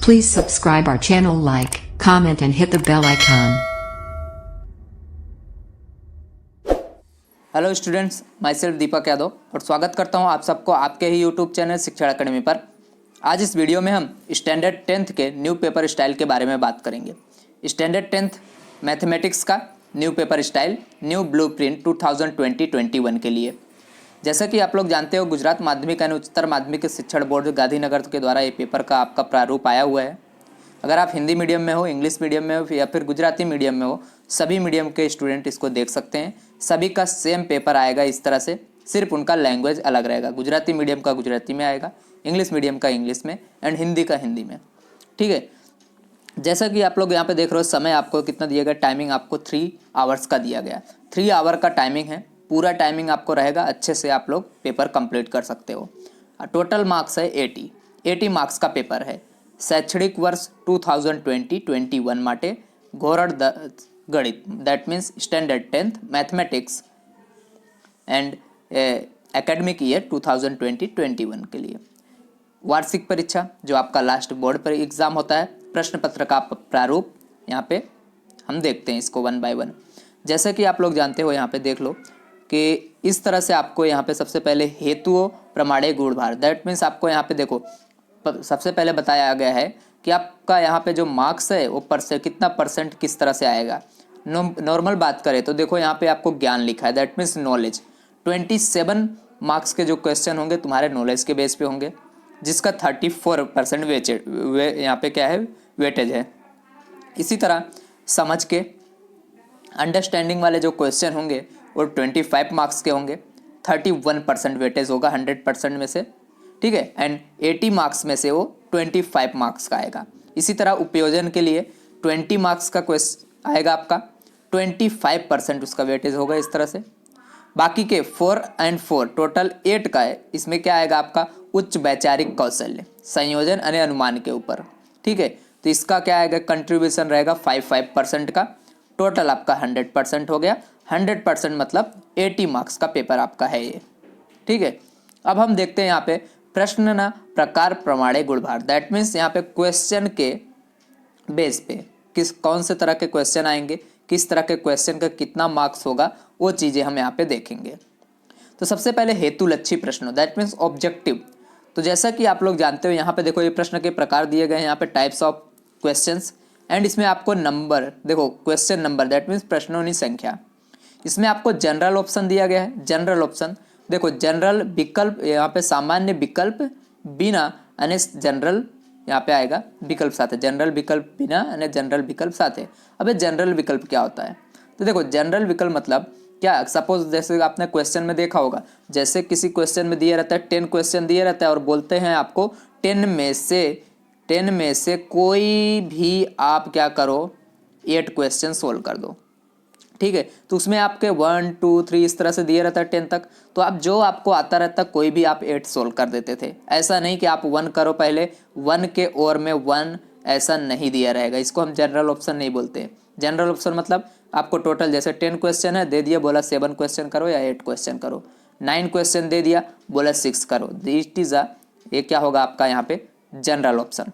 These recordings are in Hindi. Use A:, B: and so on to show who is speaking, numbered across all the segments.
A: Please subscribe our channel, like, comment and hit the bell icon.
B: Hello students, myself Deepak Yadav और स्वागत करता हूं आप सबको आपके ही यूट्यूब चैनल शिक्षा अकेडमी पर। आज इस वीडियो में हम स्टैंडर्ड 10th के न्यू पेपर स्टाइल के बारे में बात करेंगे। स्टैंडर्ड 10th मैथमेटिक्स का new paper style, new blueprint 2020-21 के लिए। जैसा कि आप लोग जानते हो, गुजरात माध्यमिक एवं उच्चतर माध्यमिक शिक्षण बोर्ड गांधीनगर के द्वारा ये पेपर का आपका प्रारूप आया हुआ है। अगर आप हिंदी मीडियम में हो, इंग्लिश मीडियम में हो या फिर गुजराती मीडियम में हो, सभी मीडियम के स्टूडेंट इसको देख सकते हैं। सभी का सेम पेपर आएगा इस तरह से, सिर्फ उनका लैंग्वेज अलग रहेगा। गुजराती मीडियम का गुजराती में आएगा, इंग्लिश मीडियम का इंग्लिश में एंड हिंदी का हिंदी में। ठीक है, जैसा कि आप लोग यहाँ पे देख रहे हो, समय आपको कितना दिया गया, टाइमिंग आपको 3 आवर्स का दिया गया। 3 आवर का टाइमिंग है, पूरा टाइमिंग आपको रहेगा, अच्छे से आप लोग पेपर कंप्लीट कर सकते हो। टोटल मार्क्स है 80 मार्क्स का पेपर है। शैक्षणिक वर्ष 2020-21 માટે ધોરણ ગણિત, that means standard 10th mathematics and academic year 2020-21 के लिए। वार्षिक परीक्षा जो आपका लास्ट बोर्ड पर एग्ज़ाम होता है, प्रश्न पत्र का प्रारूप यहाँ पे हम देखते हैं इसको 1 by 1। जैसे कि आप लोग जानते हो, यहाँ पे देख लो कि इस तरह से आपको यहाँ पे सबसे पहले हेतुओं प्रमाणे गुणभार, दैट मीन्स आपको यहाँ पे देखो सबसे पहले बताया गया है कि आपका यहाँ पे जो मार्क्स है वो कितना परसेंट किस तरह से आएगा। नॉर्मल बात करें तो देखो यहाँ पे आपको ज्ञान लिखा है, दैट मीन्स नॉलेज। 27 मार्क्स के जो क्वेश्चन होंगे तुम्हारे नॉलेज के बेस पे होंगे, जिसका 34% यहाँ पे क्या है, वेटेज है। इसी तरह समझ के अंडरस्टैंडिंग वाले जो क्वेश्चन होंगे वो 25 मार्क्स के होंगे, 31% वेटेज होगा 100% में से। ठीक है, एंड 80 मार्क्स में से वो 25 मार्क्स का आएगा। इसी तरह उपयोजन के लिए 20 मार्क्स का क्वेश्चन आएगा आपका, 25% उसका वेटेज होगा इस तरह से। बाकी के 4 and 4 टोटल 8 का है, इसमें क्या आएगा आपका उच्च वैचारिक कौशल्य, संयोजन और अनुमान के ऊपर। ठीक है, तो इसका क्या आएगा, कंट्रीब्यूशन रहेगा 5% का। टोटल आपका 100% हो गया। 100% मतलब 80 मार्क्स का पेपर आपका है ये। ठीक है, अब हम देखते हैं यहाँ पे प्रश्न न प्रकार प्रमाणे गुणभार, दैट मीन्स यहाँ पे क्वेश्चन के बेस पे कौन से तरह के क्वेश्चन आएंगे, किस तरह के क्वेश्चन का कितना मार्क्स होगा, वो चीज़ें हम यहाँ पे देखेंगे। तो सबसे पहले हेतुलक्षी प्रश्नों, दैट मीन्स ऑब्जेक्टिव। तो जैसा कि आप लोग जानते हो, यहाँ पे देखो ये प्रश्न के प्रकार दिए गए हैं, यहाँ पे टाइप्स ऑफ क्वेश्चंस एंड इसमें आपको नंबर देखो, क्वेश्चन नंबर दैट मीन्स प्रश्नों की संख्या। इसमें आपको जनरल ऑप्शन दिया गया है। जनरल ऑप्शन देखो, जनरल विकल्प यहाँ पे सामान्य विकल्प बिना અને जनरल यहाँ पे आएगा विकल्प साथ है, जनरल विकल्प बिना અને जनरल विकल्प साथ है। अब जनरल विकल्प क्या होता है, तो देखो जनरल विकल्प मतलब क्या, सपोज जैसे आपने क्वेश्चन में देखा होगा, जैसे किसी क्वेश्चन में दिया रहता है 10 क्वेश्चन दिया रहता है और बोलते हैं आपको 10 में से कोई भी आप क्या करो, 8 क्वेश्चन सोल्व कर दो। ठीक है, तो उसमें आपके 1 2 3 इस तरह से दिया रहता है 10 तक, तो आप जो आपको आता रहता कोई भी आप 8 सोल्व कर देते थे। ऐसा नहीं कि आप 1 करो पहले, 1 के और में 1 ऐसा नहीं दिया रहेगा, इसको हम जनरल ऑप्शन नहीं बोलते। जनरल ऑप्शन मतलब आपको टोटल जैसे 10 क्वेश्चन है, दे दिया, बोला 7 क्वेश्चन करो या 8 क्वेश्चन करो। 9 क्वेश्चन दे दिया, बोला 6 करो। इट इज़ ये क्या होगा आपका यहाँ पे जनरल ऑप्शन।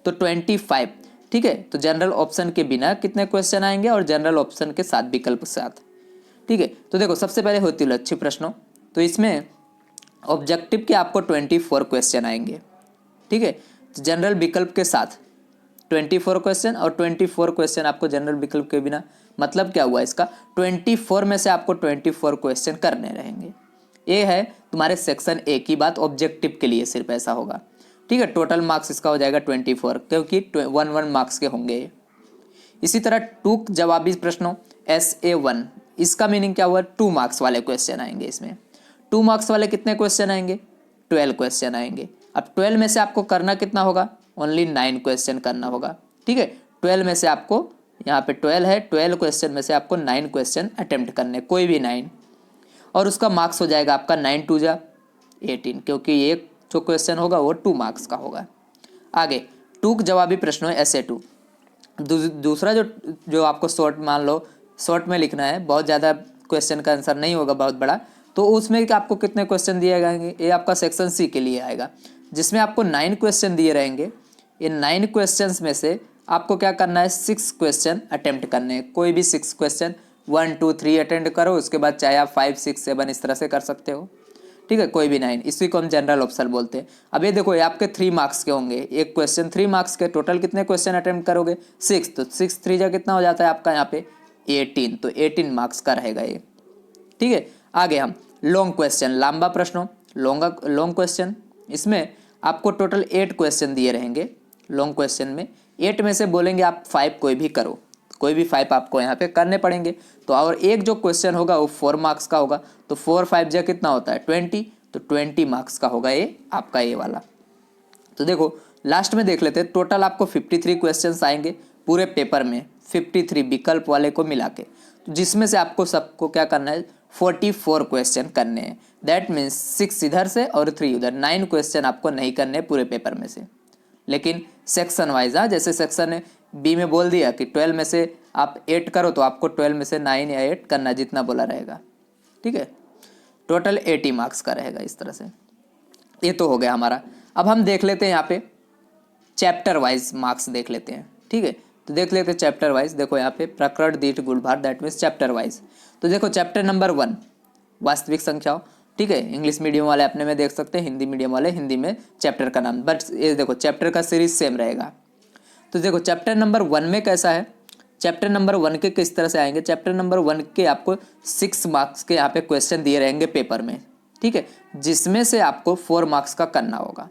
B: तो 25। ठीक है, तो जनरल ऑप्शन के बिना कितने क्वेश्चन आएंगे और जनरल ऑप्शन के साथ विकल्प के साथ। ठीक है, तो देखो सबसे पहले हेतुलक्षी प्रश्नों, तो इसमें ऑब्जेक्टिव के आपको 24 क्वेश्चन आएंगे। ठीक है, तो जनरल विकल्प के साथ 24 क्वेश्चन और 24 क्वेश्चन आपको जनरल विकल्प के बिना। मतलब क्या हुआ इसका, 24 में से आपको 24 क्वेश्चन करने रहेंगे। ये है तुम्हारे सेक्शन ए की बात, ऑब्जेक्टिव के लिए सिर्फ ऐसा होगा। ठीक है, टोटल मार्क्स इसका हो जाएगा 24, क्योंकि 1 मार्क्स के होंगे। इसी तरह टूक जवाबी प्रश्नों SA1, इसका मीनिंग क्या हुआ, 2 मार्क्स वाले क्वेश्चन आएंगे। इसमें 2 मार्क्स वाले कितने क्वेश्चन आएंगे, 12 क्वेश्चन आएंगे। अब 12 में से आपको करना कितना होगा, ओनली 9 क्वेश्चन करना होगा। ठीक है, 12 में से आपको यहाँ पे 12 है, 12 क्वेश्चन में से आपको 9 क्वेश्चन अटेम्प्ट करने, कोई भी 9, और उसका मार्क्स हो जाएगा आपका 9 2 जा 18, क्योंकि एक जो क्वेश्चन होगा वो 2 मार्क्स का होगा। आगे टूक जवाबी प्रश्नों SA2, दूसरा जो आपको शॉर्ट, मान लो शॉर्ट में लिखना है, बहुत ज़्यादा क्वेश्चन का आंसर नहीं होगा बहुत बड़ा, तो उसमें आपको कितने क्वेश्चन दिए जाएंगे, ये आपका सेक्शन सी के लिए आएगा, जिसमें आपको 9 क्वेश्चन दिए रहेंगे। इन 9 क्वेश्चंस में से आपको क्या करना है, 6 क्वेश्चन अटेम्प्ट करने हैं। कोई भी 6 क्वेश्चन 1 2 3 अटेंड करो, उसके बाद चाहे आप 5 6 7 इस तरह से कर सकते हो, ठीक है, कोई भी 9, इसी को हम जनरल ऑप्शन बोलते हैं। अब ये देखो, ये आपके 3 मार्क्स के होंगे, एक क्वेश्चन 3 मार्क्स के, टोटल कितने क्वेश्चन अटेम्प्ट करोगे, 6, तो 6 3 जा कितना हो जाता है आपका यहाँ पे 18, तो 18 मार्क्स का रहेगा ये, ठीक है। आगे हम लॉन्ग क्वेश्चन, लंबा प्रश्नों, लॉन्ग क्वेश्चन, इसमें आपको टोटल 8 क्वेश्चन दिए रहेंगे। लॉन्ग क्वेश्चन में 8 में से बोलेंगे आप 5 कोई भी करो, कोई भी 5 आपको यहाँ पे करने पड़ेंगे। तो और एक जो क्वेश्चन होगा वो 4 मार्क्स का होगा, तो 4 5 जा कितना होता है 20, तो 20 मार्क्स का होगा ये आपका ये वाला। तो देखो लास्ट में देख लेते हैं, टोटल आपको 53 क्वेश्चंस आएंगे पूरे पेपर में, 53 विकल्प वाले को मिला के, तो जिसमें से आपको सबको क्या करना है 44 क्वेश्चन करने हैं। दैट मीन्स 6 इधर से और 3 उधर, 9 क्वेश्चन आपको नहीं करने पूरे पेपर में से, लेकिन सेक्शन वाइज। हाँ, जैसे सेक्शन बी में बोल दिया कि 12 में से आप 8 करो, तो आपको 12 में से 9 या 8 करना, जितना बोला रहेगा, ठीक है। टोटल 80 मार्क्स का रहेगा इस तरह से। ये तो हो गया हमारा। अब हम देख लेते हैं यहाँ पे चैप्टर वाइज मार्क्स देख लेते हैं, ठीक है। तो देख लेते हैं चैप्टर वाइज। देखो यहाँ पे प्रकरण दीठ गुणभार, दैट मीन्स चैप्टर वाइज। तो देखो चैप्टर नंबर 1 वास्तविक संख्याओं, ठीक है, इंग्लिश मीडियम वाले अपने में देख सकते हैं, हिंदी मीडियम वाले हिंदी में चैप्टर का नाम, बट ये देखो चैप्टर का सीरीज सेम रहेगा। तो देखो चैप्टर नंबर 1 में कैसा है, चैप्टर नंबर 1 के किस तरह से आएंगे, चैप्टर नंबर 1 के आपको 6 मार्क्स के यहाँ पे क्वेश्चन दिए रहेंगे पेपर में, ठीक है, जिसमें से आपको 4 मार्क्स का करना होगा,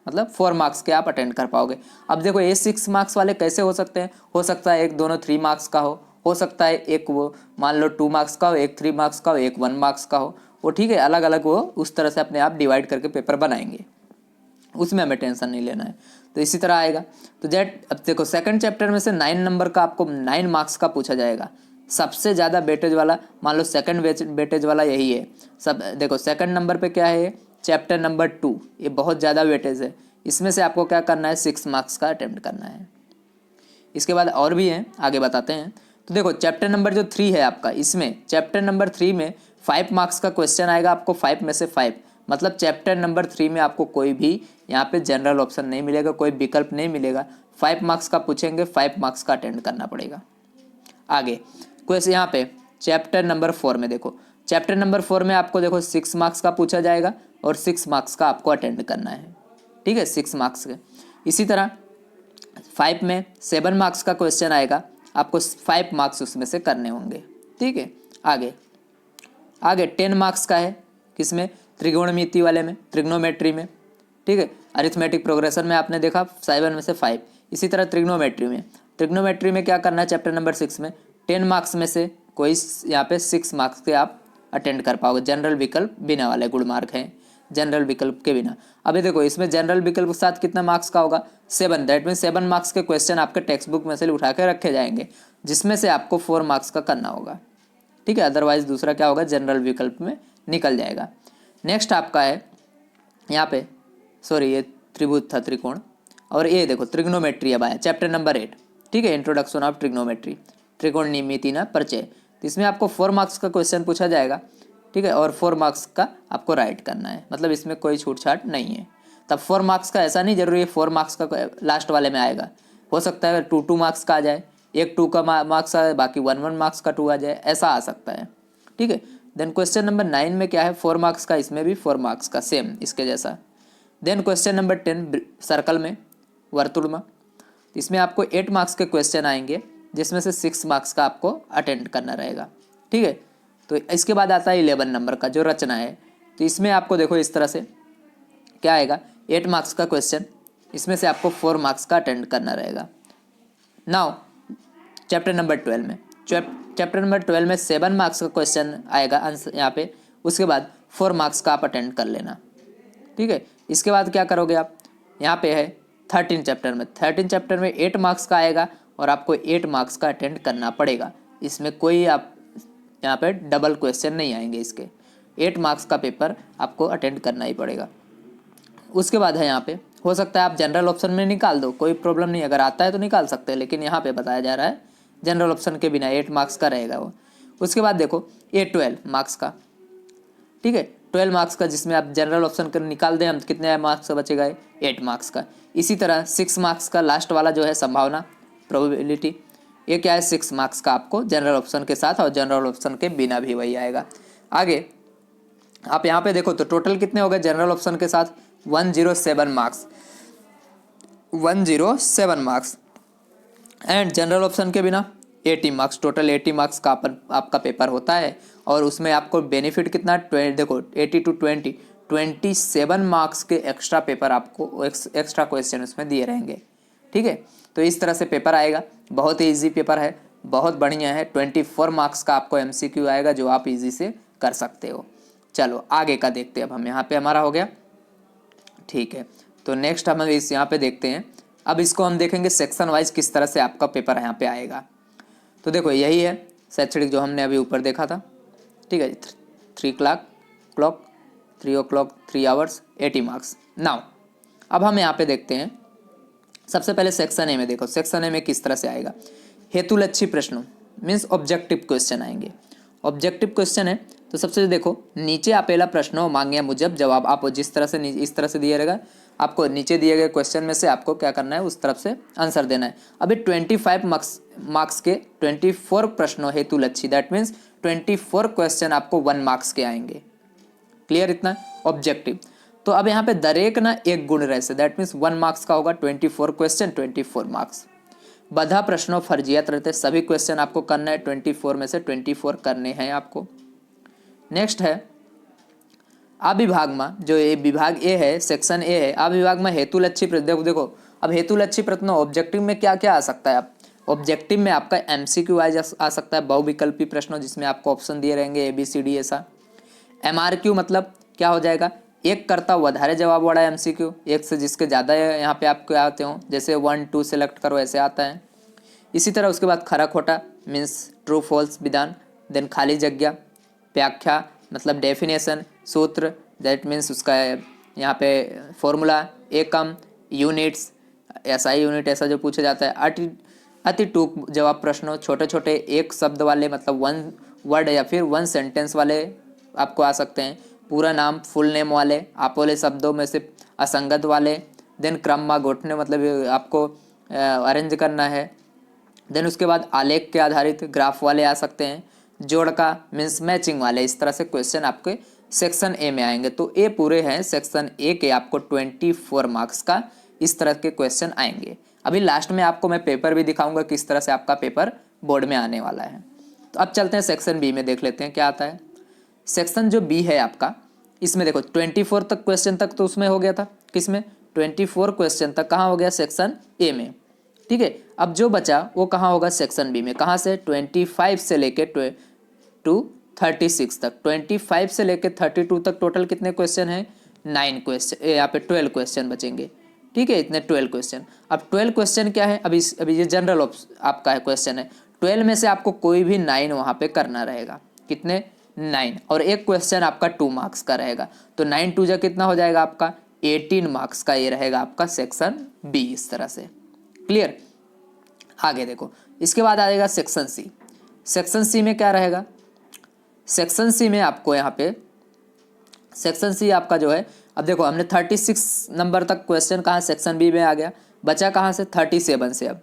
B: मतलब 4 मार्क्स के आप अटेंड कर पाओगे। अब देखो ये 6 मार्क्स वाले कैसे हो सकते हैं, हो सकता है एक दोनों 3 मार्क्स का हो सकता है एक वो मान लो 2 मार्क्स का हो, एक 3 मार्क्स का हो, एक 1 मार्क्स का हो, वो ठीक है, अलग अलग वो उस तरह से अपने आप डिवाइड करके पेपर बनाएंगे, उसमें हमें टेंशन नहीं लेना है। तो इसी तरह आएगा। तो जेट अब देखो सेकंड चैप्टर में से 9 नंबर का आपको 9 मार्क्स का पूछा जाएगा, सबसे ज़्यादा वेटेज वाला मान लो सेकंड वेटेज वाला यही है। सब देखो सेकंड नंबर पे क्या है, चैप्टर नंबर 2, ये बहुत ज़्यादा वेटेज है, इसमें से आपको क्या करना है 6 मार्क्स का अटेम्प्ट करना है। इसके बाद और भी हैं, आगे बताते हैं। तो देखो चैप्टर नंबर जो 3 है आपका, इसमें चैप्टर नंबर 3 में 5 मार्क्स का क्वेश्चन आएगा आपको, 5 में से 5, मतलब चैप्टर नंबर 3 में आपको कोई भी यहाँ पे जनरल ऑप्शन नहीं मिलेगा, कोई विकल्प नहीं मिलेगा, 5 मार्क्स का पूछेंगे, 5 मार्क्स का अटेंड करना पड़ेगा। आगे क्वेश्चन यहाँ पे चैप्टर नंबर 4 में देखो, चैप्टर नंबर 4 में आपको देखो 6 मार्क्स का पूछा जाएगा और 6 मार्क्स का आपको अटेंड करना है, ठीक है, 6 मार्क्स के। इसी तरह 5 में 7 मार्क्स का क्वेश्चन आएगा, आपको 5 मार्क्स उसमें से करने होंगे, ठीक है। आगे 10 मार्क्स का है, किसमें, त्रिकोणमिति वाले में, ट्रिग्नोमेट्री में, ठीक है, अरिथमेटिक प्रोग्रेशन में आपने देखा 7 में से 5। इसी तरह ट्रिग्नोमेट्री में क्या करना है, चैप्टर नंबर 6 में 10 मार्क्स में से कोई यहाँ पे 6 मार्क्स के आप अटेंड कर पाओगे, जनरल विकल्प बिना वाले गुण मार्क हैं, जनरल विकल्प के बिना। अभी देखो इसमें जनरल विकल्प के साथ कितना मार्क्स का होगा 7, दैट मीन 7 मार्क्स के क्वेश्चन आपके टेक्स्ट बुक में से उठा के रखे जाएंगे, जिसमें से आपको 4 मार्क्स का करना होगा, ठीक है, अदरवाइज दूसरा क्या होगा जनरल विकल्प में निकल जाएगा। नेक्स्ट आपका है यहाँ पे, सॉरी ये त्रिभुज था त्रिकोण, और ये देखो ट्रिग्नोमेट्री अब आया चैप्टर नंबर 8, ठीक है, इंट्रोडक्शन ऑफ ट्रिग्नोमेट्री, त्रिकोणमिति ना परिचय। तो इसमें आपको 4 मार्क्स का क्वेश्चन पूछा जाएगा, ठीक है, और 4 मार्क्स का आपको राइट करना है, मतलब इसमें कोई छूट छाट नहीं है। तब 4 मार्क्स का ऐसा नहीं जरूरी है 4 मार्क्स का लास्ट वाले में आएगा, हो सकता है 2 मार्क्स का आ जाए, एक 2 का मार्क्स आ जाए, बाकी 1 मार्क्स का 2 आ जाए, ऐसा आ सकता है, ठीक है। देन क्वेश्चन नंबर 9 में क्या है 4 मार्क्स का, इसमें भी 4 मार्क्स का सेम इसके जैसा। देन क्वेश्चन नंबर 10 सर्कल में, वर्तुल में, इसमें आपको 8 मार्क्स के क्वेश्चन आएंगे, जिसमें से 6 मार्क्स का आपको अटेंड करना रहेगा, ठीक है। तो इसके बाद आता है 11 नंबर का जो रचना है, तो इसमें आपको देखो इस तरह से क्या आएगा 8 मार्क्स का क्वेश्चन, इसमें से आपको 4 मार्क्स का अटेंड करना रहेगा। नाउ चैप्टर नंबर 12 में, चैप्टर नंबर 12 में 7 मार्क्स का क्वेश्चन आएगा आंसर यहाँ पे, उसके बाद 4 मार्क्स का आप अटेंड कर लेना, ठीक है। इसके बाद क्या करोगे आप, यहाँ पे है 13 चैप्टर में 8 मार्क्स का आएगा और आपको 8 मार्क्स का अटेंड करना पड़ेगा, इसमें कोई आप यहाँ पे डबल क्वेश्चन नहीं आएंगे, इसके 8 मार्क्स का पेपर आपको अटेंड करना ही पड़ेगा। उसके बाद है यहाँ पे, हो सकता है आप जनरल ऑप्शन में निकाल दो, कोई प्रॉब्लम नहीं, अगर आता है तो निकाल सकते हैं, लेकिन यहाँ पे बताया जा रहा है जनरल ऑप्शन के बिना 8 मार्क्स का रहेगा वो। उसके बाद देखो ये 12 मार्क्स का, ठीक है, 12 मार्क्स का, जिसमें आप जनरल ऑप्शन कर निकाल दें हम, तो कितने मार्क्स का बचेगा? 8 मार्क्स का। इसी तरह 6 मार्क्स का लास्ट वाला जो है संभावना, प्रोबेबिलिटी, ये क्या है? 6 मार्क्स का आपको जनरल ऑप्शन के साथ और जनरल ऑप्शन के बिना भी वही आएगा। आगे आप यहाँ पे देखो तो टोटल कितने हो गए जनरल ऑप्शन के साथ? 107 marks, 107 marks, and general option के बिना 80 मार्क्स। टोटल 80 मार्क्स का आपका पेपर होता है, और उसमें आपको बेनिफिट कितना? देखो 80 to 20, 27 मार्क्स के एक्स्ट्रा पेपर आपको, एक्स्ट्रा क्वेश्चन उसमें दिए रहेंगे। ठीक है, तो इस तरह से पेपर आएगा। बहुत ही ईजी पेपर है, बहुत बढ़िया है। 24 मार्क्स का आपको MCQ आएगा, जो आप इजी से कर सकते हो। चलो आगे का देखते हैं। अब हम यहाँ पे हमारा हो गया, ठीक है। तो नेक्स्ट हम इस यहाँ पे देखते हैं। अब इसको हम देखेंगे सेक्शन वाइज किस तरह से आपका पेपर यहाँ पे आएगा। तो देखो यही है शैक्षणिक जो हमने अभी ऊपर देखा था। ठीक है, 3 o'clock, 3 o'clock, 3 hours, 80 marks. Now अब हम यहाँ पे देखते हैं। सबसे पहले सेक्शन ए में देखो, सेक्शन ए में किस तरह से आएगा। हेतुलक्षी प्रश्नों मीन्स ऑब्जेक्टिव क्वेश्चन आएंगे। ऑब्जेक्टिव क्वेश्चन है तो सबसे देखो नीचे आपेला प्रश्नों मांगे मुजब जवाब, आप जिस तरह से इस तरह से दिया रहेगा, आपको नीचे दिए गए क्वेश्चन में से आपको क्या करना है, उस तरफ से आंसर देना है। अभी 25 मार्क्स के 24 प्रश्नों हेतुलक्षी, दैट मीन्स 24 क्वेश्चन आपको 1 मार्क्स के आएंगे। क्लियर इतना? ऑब्जेक्टिव। तो अब यहाँ पे दरेक ना एक गुण रह से, दैट मीन्स 1 मार्क्स का होगा। 24 क्वेश्चन 24 मार्क्स। बधा प्रश्नों फर्जियत रहते, सभी क्वेश्चन आपको करना है, 24 में से 24 करने हैं आपको। नेक्स्ट है आ विभाग में, जो ये विभाग ए है, सेक्शन ए है, आ विभाग में हेतुलक्षी प्रश्न। देखो अब हेतुलक्षी प्रश्न ऑब्जेक्टिव में क्या क्या आ सकता है। आप ऑब्जेक्टिव में आपका MCQ आ सकता है, बहुविकल्पी प्रश्नों, जिसमें आपको ऑप्शन दिए रहेंगे ABCD ऐसा। MRQ मतलब क्या हो जाएगा? एक करता वधारे जवाब वाला MCQ, एक से जिसके ज़्यादा यहाँ पे आपको आते हो, जैसे 1 2 सेलेक्ट करो ऐसे आता है। इसी तरह उसके बाद खरा खोटा मीन्स ट्रू फॉल्स विधान, देन खाली जगह, व्याख्या मतलब डेफिनेशन, सूत्र दैट मीन्स उसका यहाँ पे फॉर्मूला, एकम, यूनिट्स, SI यूनिट ऐसा जो पूछा जाता है। अति टूक जवाब प्रश्नों, छोटे छोटे एक शब्द वाले मतलब 1 वर्ड या फिर 1 सेंटेंस वाले आपको आ सकते हैं। पूरा नाम फुल नेम वाले, आपोले शब्दों में से असंगत वाले, देन क्रम में घोटने मतलब आपको अरेंज करना है। देन उसके बाद आलेख के आधारित ग्राफ वाले आ सकते हैं, जोड़ का मीन्स मैचिंग वाले। इस तरह से क्वेश्चन आपके सेक्शन ए में आएंगे। तो ये पूरे हैं सेक्शन ए के आपको 24 मार्क्स का इस तरह के क्वेश्चन आएंगे। अभी लास्ट में आपको मैं पेपर भी दिखाऊंगा किस तरह से आपका पेपर बोर्ड में आने वाला है। तो अब चलते हैं सेक्शन बी में, देख लेते हैं क्या आता है। सेक्शन जो बी है आपका, इसमें देखो 24 तक क्वेश्चन तक तो उसमें हो गया था, किसमें? 24 क्वेश्चन तक कहाँ हो गया? सेक्शन ए में। ठीक है, अब जो बचा वो कहाँ होगा? सेक्शन बी में। कहाँ से? 25 से लेके 36 तक। 25 से लेके 32 तक टोटल कितने क्वेश्चन हैं? 9 क्वेश्चन, यहाँ पे 12 क्वेश्चन बचेंगे। ठीक है, इतने 12 क्वेश्चन। अब 12 क्वेश्चन क्या है? अभी ये जनरल आपका क्वेश्चन है। 12 में से आपको कोई भी 9 वहाँ पे करना रहेगा। कितने? 9, और एक क्वेश्चन आपका 2 मार्क्स का रहेगा। तो 9 2 जा कितना हो जाएगा आपका? 18 मार्क्स का ये रहेगा आपका सेक्शन बी। इस तरह से क्लियर? आगे देखो, इसके बाद आएगा सेक्शन सी। सेक्शन सी में क्या रहेगा? सेक्शन सी में आपको यहाँ पे सेक्शन सी आपका जो है, अब देखो हमने 36 नंबर तक क्वेश्चन कहाँ सेक्शन बी में आ गया, बचा कहाँ से? 37 से। अब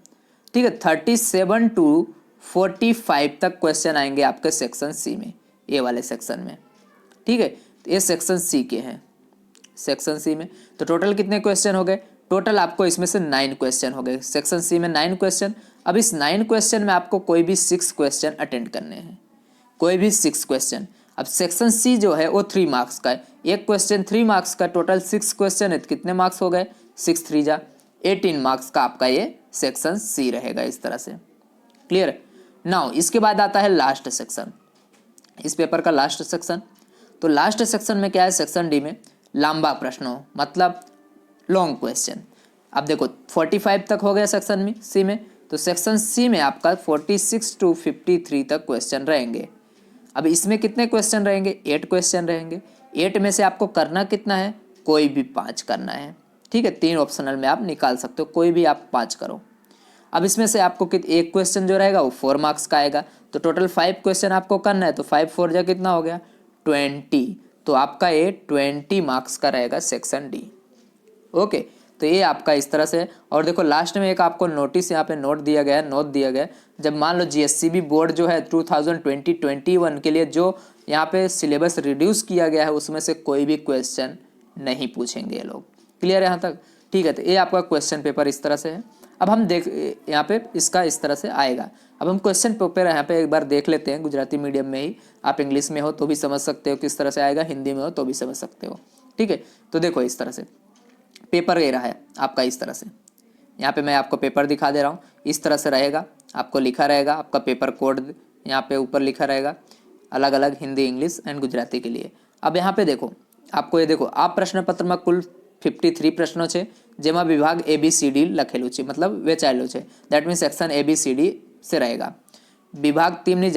B: ठीक है, 37 to 45 तक क्वेश्चन आएंगे आपके सेक्शन सी में, ए वाले सेक्शन में। ठीक है, तो ये सेक्शन सी के हैं। सेक्शन सी में तो टोटल कितने क्वेश्चन हो गए? टोटल आपको इसमें से 9 क्वेश्चन हो गए। सेक्शन सी में 9 क्वेश्चन। अब इस 9 क्वेश्चन में आपको कोई भी 6 क्वेश्चन अटेंड करने हैं, कोई भी 6 क्वेश्चन। अब सेक्शन सी जो है वो 3 मार्क्स का है, एक क्वेश्चन 3 मार्क्स का, टोटल 6 क्वेश्चन है तो कितने मार्क्स हो गए? 6 3 जा 18 मार्क्स का आपका ये सेक्शन सी रहेगा। इस तरह से क्लियर? नाउ इसके बाद आता है लास्ट सेक्शन, इस पेपर का लास्ट सेक्शन। तो लास्ट सेक्शन में क्या है? सेक्शन डी में लंबा प्रश्नों मतलब लॉन्ग क्वेश्चन। अब देखो 45 तक हो गया सेक्शन में सी में, तो सेक्शन सी में आपका 46 to 53 तक क्वेश्चन रहेंगे। अब इसमें कितने क्वेश्चन रहेंगे? 8 क्वेश्चन रहेंगे। 8 में से आपको करना कितना है? कोई भी 5 करना है। ठीक है, 3 ऑप्शनल में आप निकाल सकते हो, कोई भी आप 5 करो। अब इसमें से आपको एक क्वेश्चन जो रहेगा वो 4 मार्क्स का आएगा। तो टोटल 5 क्वेश्चन आपको करना है, तो 5 4 जा कितना हो गया? 20। तो आपका ये 20 मार्क्स का रहेगा सेक्शन डी। ओके, तो ये आपका इस तरह से है। और देखो लास्ट में एक आपको नोटिस यहाँ पे नोट दिया है, जब मान लो जीएससीबी बोर्ड जो है 2020-21 के लिए जो यहाँ पे सिलेबस रिड्यूस किया गया है उसमें से कोई भी क्वेश्चन नहीं पूछेंगे ये लोग। क्लियर है यहाँ तक? ठीक है, तो ये आपका क्वेश्चन पेपर इस तरह से है। अब हम देख यहाँ पे इसका इस तरह से आएगा। अब हम क्वेश्चन पेपर यहाँ पे एक बार देख लेते हैं गुजराती मीडियम में ही, आप इंग्लिश में हो तो भी समझ सकते हो किस तरह से आएगा, हिंदी में हो तो भी समझ सकते हो। ठीक है, तो देखो इस तरह से पेपर ये रहा है आपका इस तरह से। यहाँ पे मैं आपको पेपर दिखा दे रहा हूँ, इस तरह से रहेगा, आपको लिखा रहेगा आपका पेपर कोड यहाँ पे ऊपर लिखा रहेगा, अलग अलग हिंदी, इंग्लिश एंड गुजराती के लिए। अब यहाँ पे देखो आपको ये देखो आ प्रश्नपत्र में कुल 53 प्रश्नों છે, જેમાં વિભાગ ABCD લખેલું છે, मतलब વેચાયેલું છે। દેટ મીન્સ સેક્શન ABCD से रहेगा। विभाग 3 ની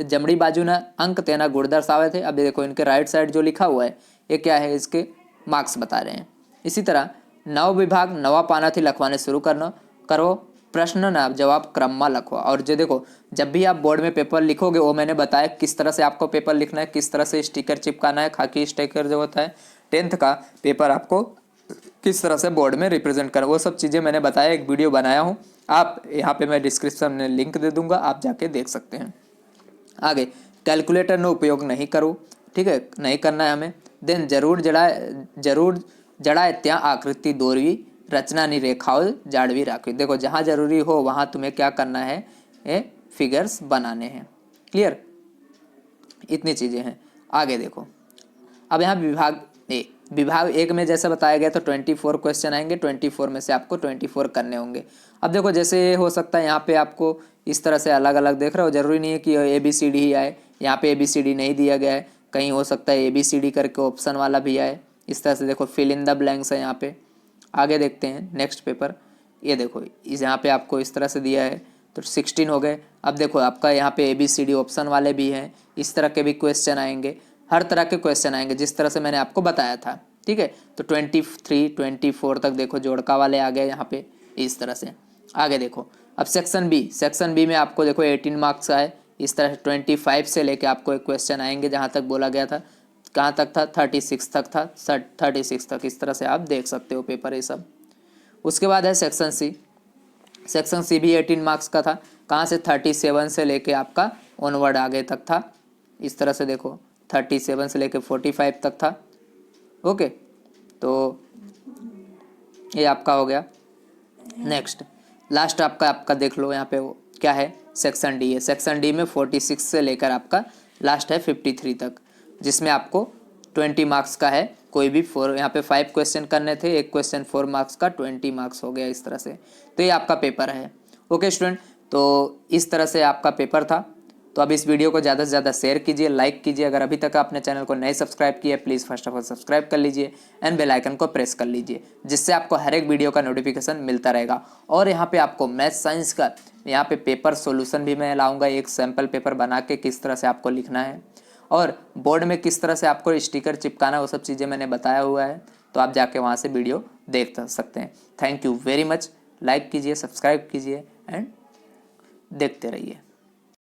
B: जमड़ी बाजूना अंक तेना गुण दर्शावे थे। अब देखो इनके राइट साइड जो लिखा हुआ है ये क्या है, इसके मार्क्स बता रहे हैं। इसी तरह नव विभाग नवा पाना थी लखवाने शुरू करो, प्रश्न ना जवाब क्रम में लखवा। और जो देखो जब भी आप बोर्ड में पेपर लिखोगे वो मैंने बताया किस तरह से आपको पेपर लिखना है, किस तरह से स्टिकर चिपकाना है, खाकी स्टिकर जो होता है 10th का पेपर आपको किस तरह से बोर्ड में रिप्रेजेंट करना, वो सब चीज़ें मैंने बताया, एक वीडियो बनाया हूँ, आप यहाँ पे मैं डिस्क्रिप्शन में लिंक दे दूंगा, आप जाके देख सकते हैं। आगे कैलकुलेटर નો उपयोग नहीं करो, ठीक है, नहीं करना है हमें। देन जरूर जड़ाए ત્યાં आकृति દોરવી, रचनानी रेखाओं जाड़वी राखवी। देखो जहाँ जरूरी हो वहाँ तुम्हें क्या करना है, ये फिगर्स बनाने हैं। क्लियर, इतनी चीज़ें हैं। आगे देखो अब यहाँ विभाग 1 में जैसे बताया गया तो 24 क्वेश्चन आएंगे, 24 में से आपको 24 करने होंगे। अब देखो जैसे हो सकता है यहाँ पे आपको इस तरह से अलग अलग देख रहे हो, जरूरी नहीं है कि ABCD ही आए, यहाँ पे ABCD नहीं दिया गया है, कहीं हो सकता है ABCD करके ऑप्शन वाला भी आए। इस तरह से देखो फिल इन द ब्लैंक्स है यहाँ पे। आगे देखते हैं नेक्स्ट पेपर, ये देखो इस यहाँ पे आपको इस तरह से दिया है तो 16 हो गए। अब देखो आपका यहाँ पे ABCD ऑप्शन वाले भी हैं, इस तरह के भी क्वेश्चन आएंगे, हर तरह के क्वेश्चन आएंगे जिस तरह से मैंने आपको बताया था। ठीक है, तो 23, 24 तक देखो जोड़का वाले आ गए यहाँ पे इस तरह से। आगे देखो अब सेक्शन बी में आपको देखो 18 मार्क्स आए, इस तरह से 25 से लेके आपको एक क्वेश्चन आएंगे, जहाँ तक बोला गया था कहाँ तक था 36 तक था, 36 तक, इस तरह से आप देख सकते हो पेपर ये सब। उसके बाद है सेक्शन सी भी 18 मार्क्स का था, कहाँ से 37 से लेके आपका ऑनवर्ड आगे तक था, इस तरह से देखो 37 से लेके 45 तक था। ओके, तो ये आपका हो गया। नेक्स्ट लास्ट आपका देख लो यहाँ पे वो क्या है, सेक्शन डी है। सेक्शन डी में 46 से लेकर आपका लास्ट है 53 तक, जिसमें आपको 20 मार्क्स का है, कोई भी यहाँ पे 5 क्वेश्चन करने थे, एक क्वेश्चन 4 मार्क्स का, 20 मार्क्स हो गया इस तरह से। तो ये आपका पेपर है। ओके स्टूडेंट, तो इस तरह से आपका पेपर था। तो अब इस वीडियो को ज़्यादा से ज़्यादा शेयर कीजिए, लाइक कीजिए। अगर अभी तक आपने चैनल को नहीं सब्सक्राइब किया please first of all subscribe कर लीजिए एंड बेल आइकन को प्रेस कर लीजिए, जिससे आपको हर एक वीडियो का नोटिफिकेशन मिलता रहेगा। और यहाँ पे आपको मैथ साइंस का यहाँ पे पेपर सोल्यूशन भी मैं लाऊंगा, एक सैम्पल पेपर बना के किस तरह से आपको लिखना है और बोर्ड में किस तरह से आपको स्टिकर चिपकाना है, वो सब चीज़ें मैंने बताया हुआ है, तो आप जाके वहाँ से वीडियो देख सकते हैं। Thank you very much, like कीजिए, सब्सक्राइब कीजिए एंड देखते रहिए।